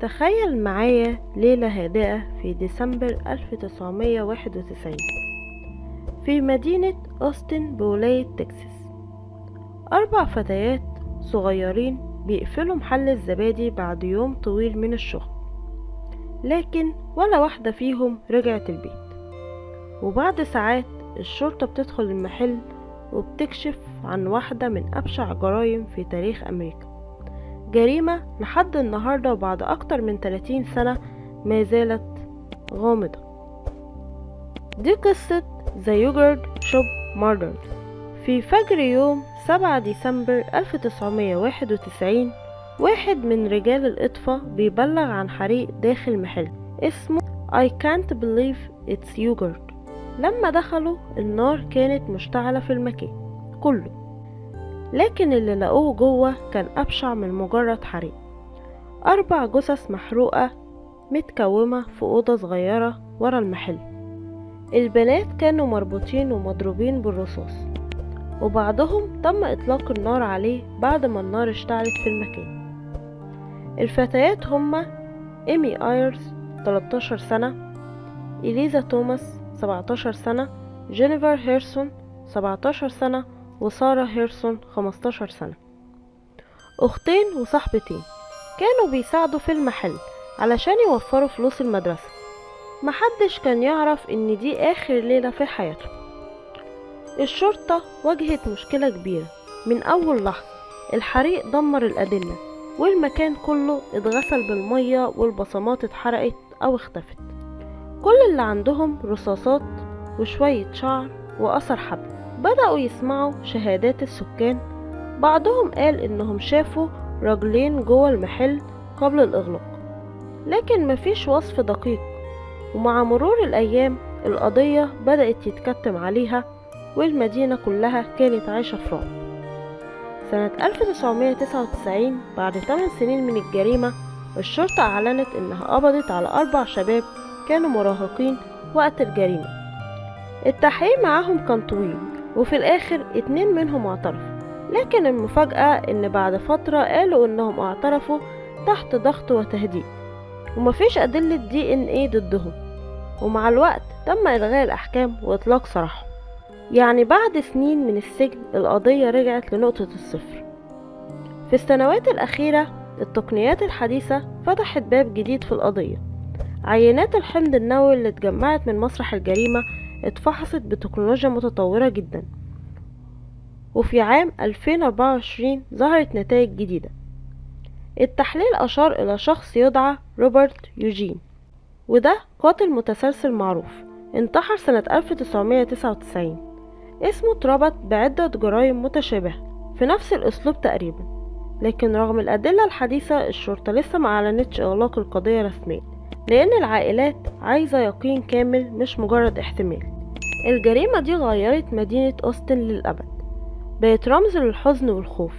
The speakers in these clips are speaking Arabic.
تخيل معايا ليلة هادئة في ديسمبر 1991 في مدينة أوستن بولاية تكساس. 4 فتيات صغيرين بيقفلوا محل الزبادي بعد يوم طويل من الشغل، لكن ولا واحدة فيهم رجعت البيت. وبعد ساعات الشرطة بتدخل المحل وبتكشف عن واحدة من أبشع جرائم في تاريخ أمريكا، جريمة لحد النهاردة وبعد أكتر من 30 سنة ما زالت غامضة. دي قصة The Yogurt Shop Murders. في فجر يوم 7 ديسمبر 1991 واحد من رجال الإطفاء بيبلغ عن حريق داخل محل اسمه I Can't Believe It's Yogurt. لما دخلوا النار كانت مشتعلة في المكان كله، لكن اللي لقوه جوه كان أبشع من مجرد حريق. 4 جثث محروقة متكومة في أوضة صغيرة ورا المحل. البنات كانوا مربوطين ومضروبين بالرصاص، وبعضهم تم إطلاق النار عليه بعد ما النار اشتعلت في المكان. الفتيات هما إيمي آيرز 13 سنة، إليزا توماس 17 سنة، جينيفر هيرسون 17 سنة، وسارة هيرسون 15 سنة. أختين وصاحبتين كانوا بيساعدوا في المحل علشان يوفروا فلوس المدرسة. محدش كان يعرف ان دي آخر ليلة في حياتهم. الشرطة واجهت مشكلة كبيرة من أول لحظة. الحريق دمر الأدلة والمكان كله اتغسل بالمية، والبصمات اتحرقت أو اختفت. كل اللي عندهم رصاصات وشوية شعر وأثر حبل. بدأوا يسمعوا شهادات السكان. بعضهم قال انهم شافوا رجلين جوه المحل قبل الإغلاق، لكن مفيش وصف دقيق. ومع مرور الأيام القضية بدأت يتكتم عليها، والمدينة كلها كانت عايشة في رعب. سنة 1999 بعد 8 سنين من الجريمة، الشرطة أعلنت إنها قبضت على 4 شباب كانوا مراهقين وقت الجريمة. التحقيق معاهم كان طويل، وفي الآخر 2 منهم اعترفوا، لكن المفاجأة إن بعد فترة قالوا إنهم اعترفوا تحت ضغط وتهديد، ومفيش أدلة DNA ضدهم. ومع الوقت تم إلغاء الأحكام وإطلاق سراحهم. يعني بعد سنين من السجن القضية رجعت لنقطة الصفر. في السنوات الأخيرة التقنيات الحديثة فتحت باب جديد في القضية. عينات الحمض النووي اللي اتجمعت من مسرح الجريمة اتفحصت بتكنولوجيا متطورة جدا، وفي عام 2024 ظهرت نتائج جديدة. التحليل أشار إلى شخص يدعى روبرت يوجين، وده قاتل متسلسل معروف انتحر سنة 1999. اسمه اتربط بعدة جرائم متشابهة في نفس الأسلوب تقريبا، لكن رغم الأدلة الحديثة الشرطة لسه ما أعلنتش إغلاق القضية رسميا، لأن العائلات عايزة يقين كامل مش مجرد احتمال. الجريمة دي غيرت مدينة أوستن للأبد، بقت رمز للحزن والخوف،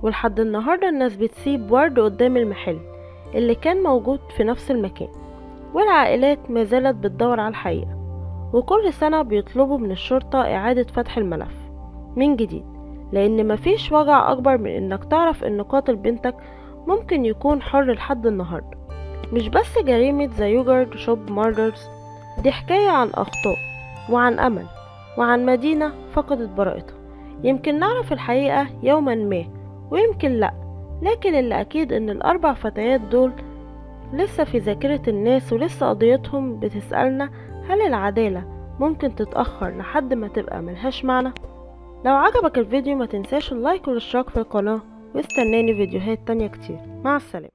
ولحد النهاردة الناس بتسيب ورد قدام المحل اللي كان موجود في نفس المكان، والعائلات ما زالت بتدور على الحقيقة. وكل سنة بيطلبوا من الشرطة إعادة فتح الملف من جديد، لأن مفيش وجع أكبر من إنك تعرف إن قاتل بنتك ممكن يكون حر لحد النهاردة. مش بس جريمة The Yogurt Shop Murders، دي حكاية عن أخطاء وعن أمل وعن مدينة فقدت براءتها. يمكن نعرف الحقيقة يوما ما ويمكن لأ، لكن اللي أكيد إن ال4 فتيات دول لسه في ذاكرة الناس، ولسه قضيتهم بتسألنا هل العدالة ممكن تتأخر لحد ما تبقى ملهاش معنى؟ لو عجبك الفيديو ما تنساش اللايك والاشتراك في القناة، واستناني فيديوهات تانية كتير. مع السلامة.